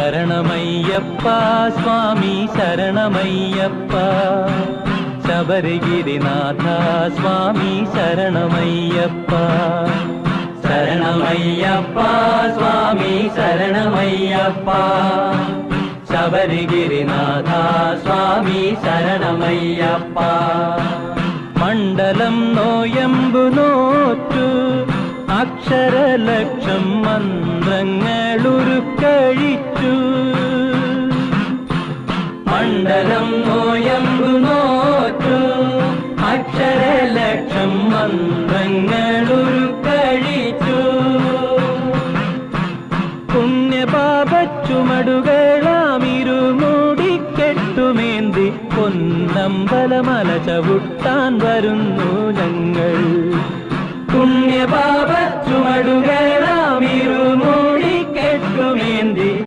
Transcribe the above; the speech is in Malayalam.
ശരണമയ്യപ്പ സ്വാമി ശരണമയ്യപ്പ ശബരിഗിരിനാഥ സ്വാമി ശരണമയ്യപ്പ ശരണമയ്യപ്പ സ്വാമി ശരണമയ്യപ്പ ശബരിഗിരിനാഥ സ്വാമി ശരണമയ്യപ്പ മണ്ഡലം നോയമ്പു നോറ്റു അക്ഷരലക്ഷം മന്ത്രങ്ങളുരുക്കഴിച്ചു മണ്ഡലം നോയമ്പു നോറ്റു അക്ഷരലക്ഷം മന്ത്രങ്ങളുരുക്കഴിച്ചു പുണ്യപാപച്ചുമടുകളാമിരുമൂടിക്കെട്ടുമേന്തി പൊന്നമ്പലമല ചവിട്ടാൻ വരുന്നു ഞങ്ങൾ പുണ്യപാപച്ചുമടുകളാമി